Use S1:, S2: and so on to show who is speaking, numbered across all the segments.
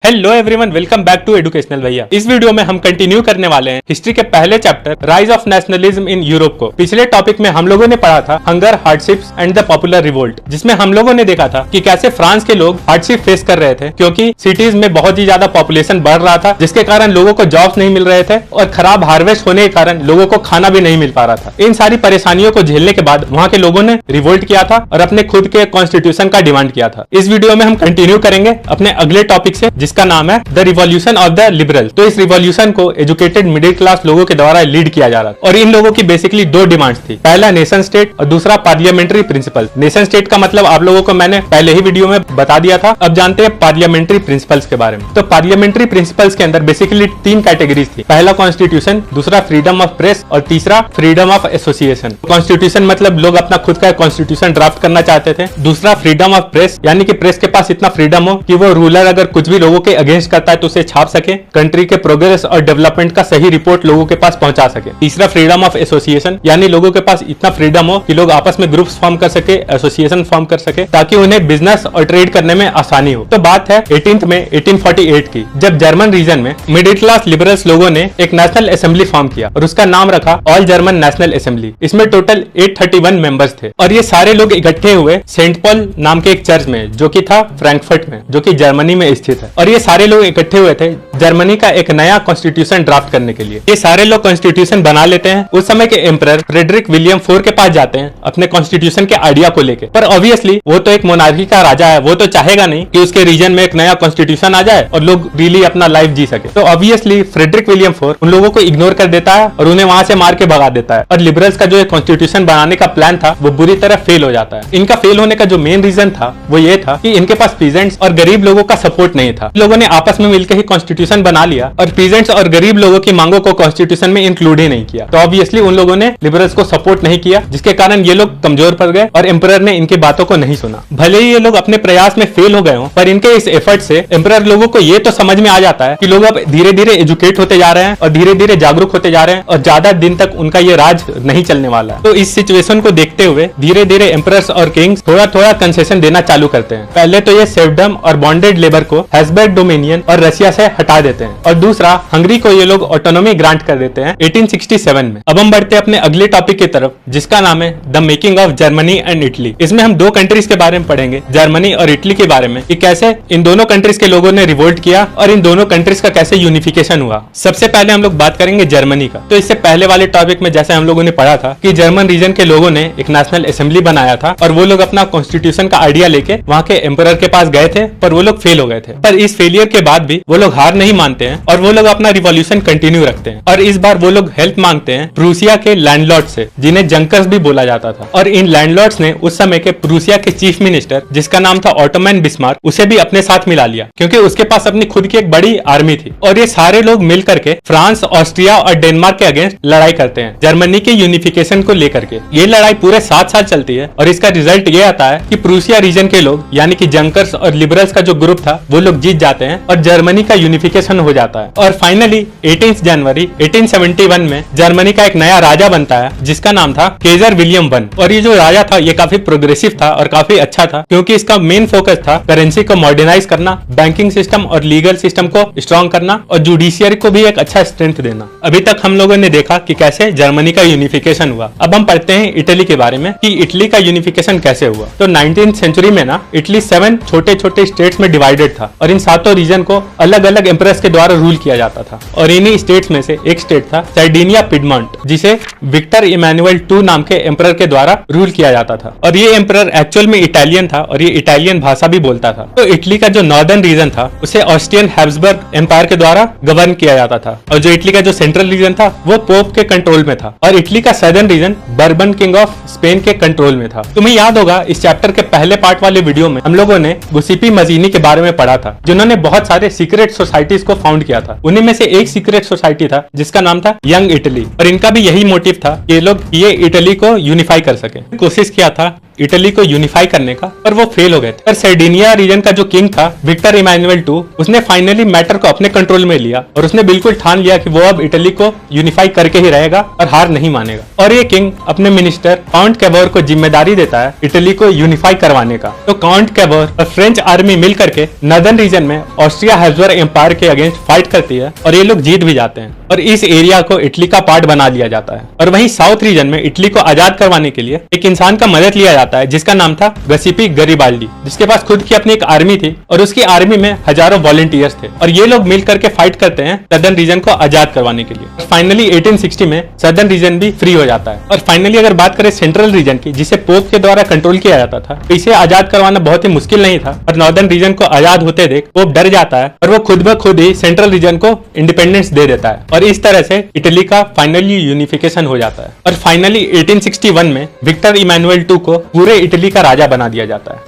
S1: Hello everyone, welcome back to educational Bhaiya. इस video में हम कंटिन्यू करने वाले हैं हिस्ट्री के पहले chapter rise of nationalism in Europe को। पिछले टॉपिक में हम लोगों ने पढ़ा था hunger, hardships and the popular revolt, जिसमें हम लोगों ने देखा था कि कैसे फ्रांस के लोग हार्डशिप फेस कर रहे थे क्योंकि सिटीज में बहुत ही ज्यादा पॉपुलेशन बढ़ रहा था, जिसके कारण लोगों को जॉब्स नहीं मिल रहे थे और खराब हार्वेस्ट होने के कारण लोगों को खाना भी नहीं मिल पा रहा था। इन सारी परेशानियों को झेलने के बाद वहाँ के लोगों ने रिवोल्ट किया था और अपने खुद के कॉन्स्टिट्यूशन का डिमांड किया था। इस वीडियो में हम कंटिन्यू करेंगे अपने अगले टॉपिक से, जिसका नाम है the revolution of the liberal. तो इस रिवॉल्यूशन को एजुकेटेड मिडिल क्लास लोगों के द्वारा लीड किया जा रहा था और इन लोगों की बेसिकली दो डिमांड्स थी, पहला नेशन स्टेट और दूसरा पार्लियामेंट्री प्रिंसिपल। नेशन स्टेट का मतलब आप लोगों को मैंने पहले ही वीडियो में बता दिया था। अब जानते हैं पार्लियामेंट्री प्रिंसिपल्स के बारे में। तो पार्लियामेंट्री प्रिंसिपल्स के अंदर बेसिकली तीन कैटेगरीज थी, पहला कॉन्स्टिट्यूशन, दूसरा फ्रीडम ऑफ प्रेस और तीसरा फ्रीडम ऑफ एसोसिएशन। कॉन्स्टिट्यूशन मतलब लोग अपना खुद का कॉन्स्टिट्यूशन ड्राफ्ट करना चाहते थे। दूसरा फ्रीडम ऑफ प्रेस, यानी कि प्रेस के पास इतना फ्रीडम हो कि वो रूलर अगर कुछ भी लोगों के अगेंस्ट करता है तो उसे छाप सके, कंट्री के प्रोग्रेस और डेवलपमेंट का सही रिपोर्ट लोगों के पास पहुंचा सके। तीसरा फ्रीडम ऑफ एसोसिएशन, यानी लोगों के पास इतना फ्रीडम हो कि लोग आपस में ग्रुप्स फॉर्म कर सके, एसोसिएशन फॉर्म कर सके, ताकि उन्हें बिजनेस और ट्रेड करने में आसानी हो। तो बात है 18 में 1848 की, जब जर्मन रीजन में मिडिल क्लास लिबरल्स लोगों ने एक नेशनल असेंबली फॉर्म किया और उसका नाम रखा ऑल जर्मन नेशनल असेंबली। इसमें टोटल 831 मेंबर्स थे और ये सारे लोग इकट्ठे हुए सेंट पॉल नाम के एक चर्च में, जो कि था फ्रैंकफर्ट में, जो कि जर्मनी में स्थित है। और ये सारे लोग इकट्ठे हुए थे जर्मनी का एक नया कॉन्स्टिट्यूशन ड्राफ्ट करने के लिए। ये सारे लोग कॉन्स्टिट्यूशन बना लेते हैं। उस समय के एम्परर फ्रेडरिक विलियम IV के पास जाते हैं अपने कॉन्स्टिट्यूशन के आइडिया को लेके, पर ऑब्वियसली वो तो एक मोनार्की का राजा है, वो तो चाहेगा नहीं कि उसके रीजन में एक नया कॉन्स्टिट्यूशन आ जाए और लोग रियली अपना लाइफ जी सके। तो ऑब्वियसली फ्रेडरिक विलियम IV उन लोगों को इग्नोर कर देता है और उन्हें वहां से मार के भगा देता है और लिबरल्स का जो कॉन्स्टिट्यूशन बनाने का प्लान था वो बुरी तरह फेल हो जाता है। इनका फेल होने का जो मेन रीजन था वो ये था कि इनके पास पीजेंट्स और गरीब लोगों का सपोर्ट नहीं था। लोगों ने आपस में मिलकर ही कॉन्स्टिट्यूशन बना लिया और पीजेंट्स और गरीब लोगों की मांगों को कॉन्स्टिट्यूशन में इंक्लूड ही नहीं किया। तो ऑब्वियसली उन लोगों ने लिबरल्स को सपोर्ट नहीं किया, जिसके कारण ये लोग कमजोर पड़ गए और एम्परर ने इनकी बातों को नहीं सुना। भले ही ये लोग अपने प्रयास में फेल हो गए हों, पर इनके इस एफर्ट से एम्परर लोगों को ये तो समझ में आ जाता है कि लोग अब धीरे धीरे एजुकेट होते जा रहे हैं और धीरे धीरे जागरूक होते जा रहे हैं और ज्यादा दिन तक उनका ये राज नहीं चलने वाला है। तो इस सिचुएशन को देखते हुए धीरे धीरे एम्परर्स और किंग्स थोड़ा थोड़ा कंसेशन देना चालू करते हैं। पहले तो ये सेर्फडम और बॉन्डेड लेबर को हैसबर्ग डोमिनियन और रशिया से हटा देते हैं और दूसरा हंगरी को ये लोग ऑटोनॉमी ग्रांट कर देते हैं 1867 में। अब हम बढ़ते हैं अपने अगले टॉपिक की तरफ, जिसका नाम है the making of Germany and Italy. इसमें हम दो कंट्रीज के बारे में पढ़ेंगे, जर्मनी और इटली के बारे में, कि कैसे इन दोनों कंट्रीज के लोगों ने रिवोल्ट किया और इन दोनों कंट्रीज का कैसे यूनिफिकेशन हुआ। सबसे पहले हम लोग बात करेंगे जर्मनी का। तो इससे पहले वाले टॉपिक में जैसे हम लोगों ने पढ़ा था कि जर्मन रीजन के लोगों ने एक नेशनल असेंबली बनाया था और वो लोग अपना कॉन्स्टिट्यूशन का आइडिया लेके वहाँ के एम्परर के पास गए थे, पर वो लोग फेल हो गए थे। पर इस फेलियर के बाद भी वो लोग हार नहीं मानते हैं और वो लोग अपना रिवॉल्यूशन कंटिन्यू रखते हैं और इस बार वो लोग हेल्प मांगते हैं प्रूसिया के लैंडलॉर्ड से, जिन्हें जंकर्स भी बोला जाता था। और इन लैंडलॉर्ड्स ने उस समय के प्रूसिया के चीफ मिनिस्टर, जिसका नाम था ऑटोमन बिस्मार्क, उसे भी अपने साथ मिला लिया क्योंकि उसके पास अपनी खुद की एक बड़ी आर्मी थी। और ये सारे लोग मिल करके फ्रांस, ऑस्ट्रिया और डेनमार्क के अगेंस्ट लड़ाई करते हैं जर्मनी के यूनिफिकेशन को लेकर के। ये लड़ाई पूरे 7 साल चलती है और इसका रिजल्ट ये आता है कि प्रूसिया रीजन के लोग, यानी कि जंकर्स और लिबरल्स का जो ग्रुप था, वो लोग जीत जाते हैं और जर्मनी का यूनिफिकेशन हो जाता है। और फाइनली 18 जनवरी 1871 में जर्मनी का एक नया राजा बनता है, जिसका नाम था केजर विलियम I। और ये जो राजा था ये काफी प्रोग्रेसिव था और काफी अच्छा था, क्योंकि इसका मेन फोकस था करेंसी को मॉडर्नाइज करना, बैंकिंग सिस्टम और लीगल सिस्टम को स्ट्रॉन्ग करना और जुडिशियरी को भी एक अच्छा स्ट्रेंथ देना। अभी तक हम लोगों ने देखा कि कैसे जर्मनी का यूनिफिकेशन हुआ। अब हम पढ़ते हैं इटली के बारे में कि इटली का यूनिफिकेशन कैसे हुआ। तो 19th सेंचुरी में ना इटली 7 छोटे छोटे स्टेट्स में डिवाइडेड था और इन सातों रीजन को अलग अलग एम्परर्स के द्वारा रूल किया जाता था। और इन्हीं स्टेट्स में से एक स्टेट था सर्डिनिया पिडमॉन्ट, जिसे विक्टर इमैनुअल II नाम के एम्परर के द्वारा रूल किया जाता था। और ये एम्परर एक्चुअल में इटालियन था और ये इटालियन भाषा भी बोलता था। तो इटली का जो नॉर्दर्न रीजन था उसे ऑस्ट्रियन हैब्सबर्ग एम्पायर के द्वारा गवर्न किया जाता था और जो इटली का जो सेंट्रल रीजन था वो पोप के कंट्रोल में था। और इटली का southern reason bourbon king of Spain के कंट्रोल में था। तुम्हें याद होगा इस चैप्टर के पहले पार्ट वाले वीडियो में हम लोगों ने गुसिपी मजीनी के बारे में पढ़ा था, जिन्होंने बहुत सारे सीक्रेट सोसाइटीज को फाउंड किया था। उन्हीं में से एक सीक्रेट सोसाइटी था जिसका नाम था यंग इटली और इनका भी यही मोटिव था कि ये लोग ये इटली को यूनिफाई कर सके। कोशिश किया था इटली को यूनिफाई करने का, पर वो फेल हो गए थे। पर सर्डिनिया रीजन का जो किंग था विक्टर इमैनुअल II, उसने फाइनली मैटर को अपने कंट्रोल में लिया और उसने बिल्कुल ठान लिया कि वो अब इटली को यूनिफाई करके ही रहेगा और हार नहीं मानेगा। और ये किंग अपने मिनिस्टर काउंट कैवोर को जिम्मेदारी देता है इटली को यूनिफाई करवाने का। तो काउंट कैवोर और फ्रेंच आर्मी मिल करके नॉर्दर्न रीजन में ऑस्ट्रिया हैब्सबर्ग एम्पायर के अगेंस्ट फाइट करती है और ये लोग जीत भी जाते हैं और इस एरिया को इटली का पार्ट बना लिया जाता है। और वहीं साउथ रीजन में इटली को आजाद करवाने के लिए एक इंसान का मदद लिया जाता है जिसका नाम था गसिपी गरिबाल्डी, जिसके पास खुद की अपनी एक आर्मी थी और उसकी आर्मी में हजारों वॉलंटियर्स थे और ये लोग मिल करके फाइट करते हैं सदर्न रीजन को आजाद करवाने के लिए। फाइनली 1860 में सदर्न रीजन भी फ्री हो जाता है। और फाइनली अगर बात करें सेंट्रल रीजन की, जिसे पोप के द्वारा कंट्रोल किया जाता था, तो इसे आजाद करवाना बहुत ही मुश्किल नहीं था। और नॉर्दर्न रीजन को आजाद होते देख पोप डर जाता है और वो खुद ब खुद ही सेंट्रल रीजन को इंडिपेंडेंस दे देता है और इस तरह से इटली का फाइनली यूनिफिकेशन हो जाता है। और फाइनली 1861 में विक्टर इमैनुअल II को पूरे इटली का राजा बना दिया जाता है।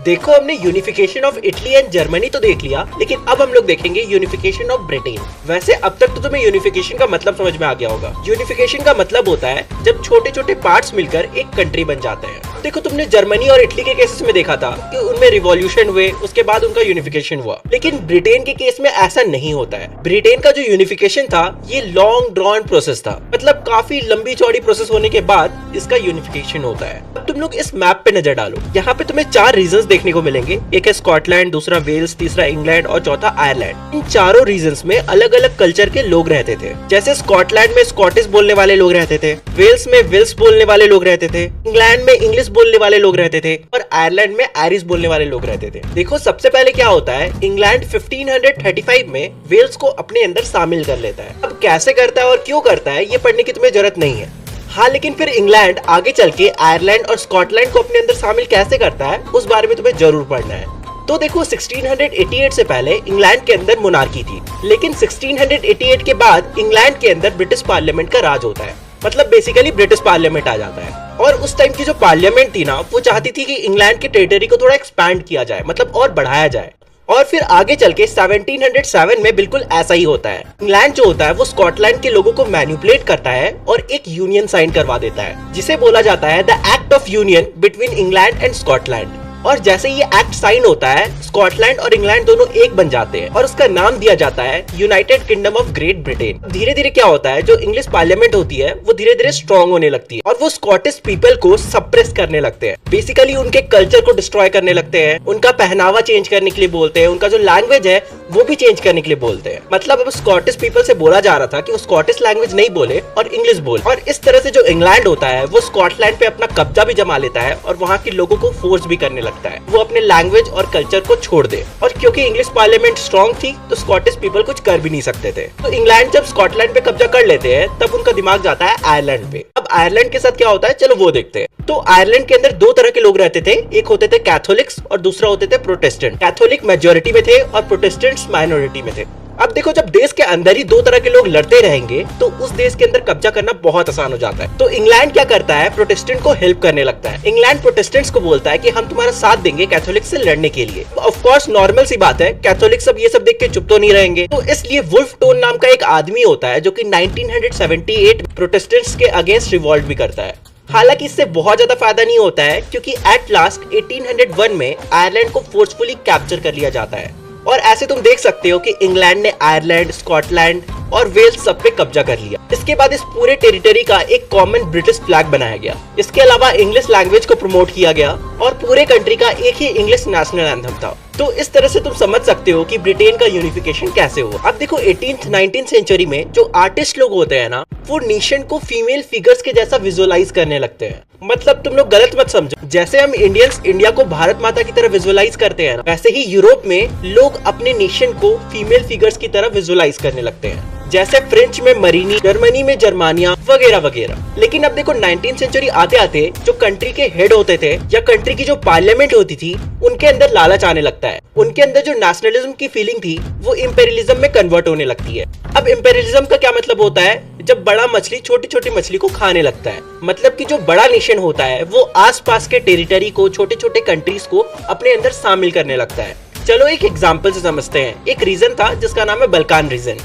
S2: देखो, हमने unification of Italy and Germany तो देख लिया, लेकिन अब हम लोग देखेंगे यूनिफिकेशन ऑफ ब्रिटेन। वैसे अब तक तो तुम्हें यूनिफिकेशन का मतलब समझ में आ गया होगा। यूनिफिकेशन का मतलब होता है जब छोटे छोटे पार्ट्स मिलकर एक कंट्री बन जाते हैं। देखो, तुमने जर्मनी और इटली के केसेस में देखा था कि उनमें रिवॉल्यूशन हुए, उसके बाद उनका यूनिफिकेशन हुआ, लेकिन ब्रिटेन के केस में ऐसा नहीं होता है। ब्रिटेन का जो यूनिफिकेशन था ये लॉन्ग ड्रॉन प्रोसेस था, मतलब काफी लंबी चौड़ी प्रोसेस होने के बाद इसका यूनिफिकेशन होता है। अब तुम लोग इस मैप पे नजर डालो, यहाँ पे तुम्हें 4 रीजन्स देखने को मिलेंगे। एक है स्कॉटलैंड, दूसरा वेल्स, तीसरा इंग्लैंड और चौथा आयरलैंड। इन चारों रीजन्स में अलग अलग कल्चर के लोग रहते थे। जैसे स्कॉटलैंड में स्कॉटिश बोलने वाले लोग रहते थे, वेल्स में वेल्स बोलने वाले लोग रहते थे, इंग्लैंड में इंग्लिश बोलने वाले लोग रहते थे और आयरलैंड में आयरिश बोलने वाले लोग रहते थे। देखो, सबसे पहले क्या होता है, इंग्लैंड 1535 में वेल्स को अपने अंदर शामिल कर लेता है। अब कैसे करता है और क्यों करता है ये पढ़ने की तुम्हें जरूरत नहीं है। हाँ, लेकिन फिर इंग्लैंड आगे चल के आयरलैंड और स्कॉटलैंड को अपने अंदर शामिल कैसे करता है उस बारे में तुम्हें जरूर पढ़ना है। तो देखो, 1688 से पहले इंग्लैंड के अंदर मोनार्की थी, लेकिन 1688 के बाद इंग्लैंड के अंदर ब्रिटिश पार्लियामेंट का राज होता है। मतलब बेसिकली ब्रिटिश पार्लियामेंट आ जाता है। और उस टाइम की जो पार्लियामेंट थी ना, वो चाहती थी कि इंग्लैंड के टेरिटरी को थोड़ा एक्सपैंड किया जाए, मतलब और बढ़ाया जाए। और फिर आगे चल के 1707 में बिल्कुल ऐसा ही होता है। इंग्लैंड जो होता है वो स्कॉटलैंड के लोगों को मैनिपुलेट करता है और एक यूनियन साइन करवा देता है, जिसे बोला जाता है the act of union between England and Scotland. और जैसे ये एक्ट साइन होता है, स्कॉटलैंड और इंग्लैंड दोनों एक बन जाते हैं और उसका नाम दिया जाता है United kingdom of great Britain. धीरे धीरे क्या होता है, जो इंग्लिश पार्लियामेंट होती है वो धीरे धीरे स्ट्रॉन्ग होने लगती है और वो स्कॉटिश पीपल को सप्रेस करने लगते हैं। बेसिकली उनके कल्चर को डिस्ट्रॉय करने लगते हैं, उनका पहनावा चेंज करने के लिए बोलते हैं, उनका जो लैंग्वेज है वो भी चेंज करने के लिए बोलते हैं। मतलब अब स्कॉटिश पीपल से बोला जा रहा था कि वो स्कॉटिश लैंग्वेज नहीं बोले और इंग्लिश बोले। और इस तरह से जो इंग्लैंड होता है वो स्कॉटलैंड पे अपना कब्जा भी जमा लेता है और वहाँ के लोगों को फोर्स भी करने लगता है वो अपने लैंग्वेज और कल्चर को छोड़ दे। और क्योंकि इंग्लिश पार्लियामेंट स्ट्रॉन्ग थी तो स्कॉटिश पीपल कुछ कर भी नहीं सकते थे। तो इंग्लैंड जब स्कॉटलैंड पे कब्जा कर लेते हैं तब उनका दिमाग जाता है आयरलैंड पे। अब आयरलैंड के साथ क्या होता है, चलो वो देखते हैं। तो आयरलैंड के अंदर 2 तरह के लोग रहते थे, एक होते थे कैथोलिक्स और दूसरा होते थे प्रोटेस्टेंट। कैथोलिक मेजोरिटी में थे और प्रोटेस्टेंट्स माइनॉरिटी में थे। अब देखो, जब देश के अंदर ही 2 तरह के लोग लड़ते रहेंगे तो उस देश के अंदर कब्जा करना बहुत आसान हो जाता है। तो इंग्लैंड क्या करता है, प्रोटेस्टेंट को हेल्प करने लगता है। इंग्लैंड प्रोटेस्टेंट्स को बोलता है कि हम तुम्हारा साथ देंगे कैथोलिक से लड़ने के लिए। ऑफ कोर्स नॉर्मल सी बात है, कैथोलिक सब ये सब देख के चुप तो नहीं रहेंगे। तो इसलिए वुल्फ टोन नाम का एक आदमी होता है जो कि 1978 प्रोटेस्टेंट्स के अगेंस्ट रिवॉल्ट भी करता है। हालांकि इससे बहुत ज्यादा फायदा नहीं होता है क्योंकि एट लास्ट 1801 में आयरलैंड को फोर्सफुली कैप्चर कर लिया जाता है। और ऐसे तुम देख सकते हो कि इंग्लैंड ने आयरलैंड, स्कॉटलैंड और वेल्स सब पे कब्जा कर लिया। इसके बाद इस पूरे टेरिटरी का एक कॉमन ब्रिटिश फ्लैग बनाया गया। इसके अलावा इंग्लिश लैंग्वेज को प्रमोट किया गया और पूरे कंट्री का एक ही इंग्लिश नेशनल एंथम था। तो इस तरह से तुम समझ सकते हो कि ब्रिटेन का यूनिफिकेशन कैसे हुआ। अब देखो, 18th 19th सेंचुरी में जो आर्टिस्ट लोग होते हैं ना, वो नेशन को फीमेल फिगर्स के जैसा विजुअलाइज करने लगते हैं। मतलब तुम लोग गलत मत समझो, जैसे हम इंडियंस इंडिया को भारत माता की तरह विजुअलाइज करते हैं ना, वैसे ही यूरोप में लोग अपने नेशन को फीमेल फिगर्स की तरह विजुअलाइज करने लगते हैं। जैसे फ्रेंच में मरीनी, जर्मनी में जर्मानिया वगैरह वगैरह। लेकिन अब देखो, 19th सेंचुरी आते आते जो कंट्री के हेड होते थे या कंट्री की जो पार्लियामेंट होती थी, उनके अंदर लालच आने लगता है। उनके अंदर जो नेशनलिज्म की फीलिंग थी वो इंपेरियलिज्म में कन्वर्ट होने लगती है। अब इंपेरियलिज्म का क्या मतलब होता है, जब बड़ा मछली छोटी छोटी मछली को खाने लगता है। मतलब कि जो बड़ा नेशन होता है वो आसपास के टेरिटरी को, छोटे छोटे कंट्रीज को अपने अंदर शामिल करने लगता है। चलो एक एग्जांपल से समझते हैं। एक रीजन था जिसका नाम है बल्कान रीजन।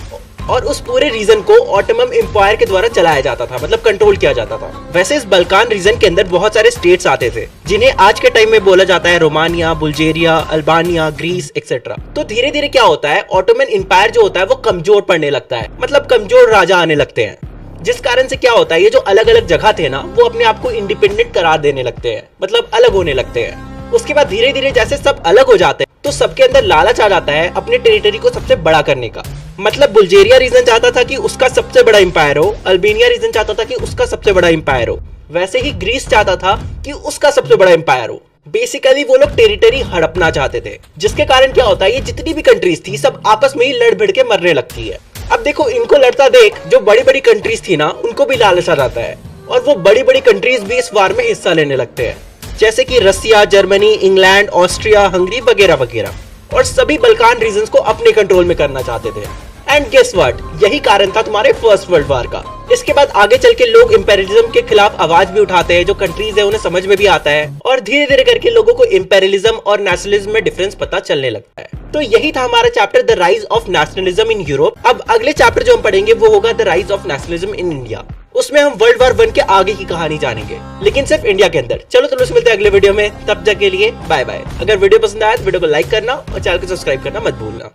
S2: और उस पूरे रीजन को ऑटोमन एम्पायर के द्वारा चलाया जाता था, मतलब कंट्रोल किया जाता था। वैसे इस बल्कान रीजन के अंदर बहुत सारे स्टेट्स आते थे जिन्हें आज के टाइम में बोला जाता है Romania, Bulgaria, Albania, Greece etcetera. तो धीरे धीरे क्या होता है, ऑटोमन एम्पायर जो होता है वो कमजोर पड़ने लगता है, मतलब कमजोर राजा आने लगते हैं, जिस कारण से क्या होता है ये जो अलग अलग जगह थे ना वो अपने आप को इंडिपेंडेंट करार देने लगते हैं, मतलब अलग होने लगते हैं। उसके बाद धीरे धीरे जैसे सब अलग हो जाते हैं तो सबके अंदर लालच आ जाता है अपने टेरिटरी को सबसे बड़ा करने का। मतलब बुल्गारिया रीजन चाहता था कि उसका सबसे बड़ा एम्पायर हो, अल्बानिया रीजन चाहता था कि उसका सबसे बड़ा एम्पायर हो, वैसे ही ग्रीस चाहता था कि उसका सबसे बड़ा एम्पायर हो। बेसिकली वो लोग टेरिटरी हड़पना चाहते थे, जिसके कारण क्या होता है ये जितनी भी कंट्रीज थी सब आपस में ही लड़ भिड़ के मरने लगती है। अब देखो इनको लड़ता देख जो बड़ी बड़ी कंट्रीज थी ना उनको भी लालच आ जाता है और वो बड़ी बड़ी कंट्रीज भी इस वार में हिस्सा लेने लगते हैं, जैसे कि रसिया, जर्मनी, इंग्लैंड, ऑस्ट्रिया, हंगरी वगैरह वगैरह, और सभी बल्कान रीजन्स को अपने कंट्रोल में करना चाहते थे। एंड गेस व्हाट, यही कारण था तुम्हारे फर्स्ट वर्ल्ड वॉर का। इसके बाद आगे चल के लोग इंपेरियलिज्म के खिलाफ आवाज भी उठाते हैं, जो कंट्रीज है उन्हें समझ में भी आता है और धीरे धीरे करके लोगों को इंपेरियलिज्म और नेशनलिज्म में डिफरेंस पता चलने लगता है। तो यही था हमारा chapter the rise of nationalism in Europe. अब अगले चैप्टर जो हम पढ़ेंगे वो होगा the rise of nationalism in India. उसमें हम वर्ल्ड वॉर 1 के आगे की कहानी जानेंगे, लेकिन सिर्फ इंडिया के अंदर। चलो तो मिलते हैं अगले वीडियो में, तब तक के लिए बाय बाय। अगर वीडियो पसंद आया तो वीडियो को लाइक करना और चैनल को सब्सक्राइब करना मत भूलना।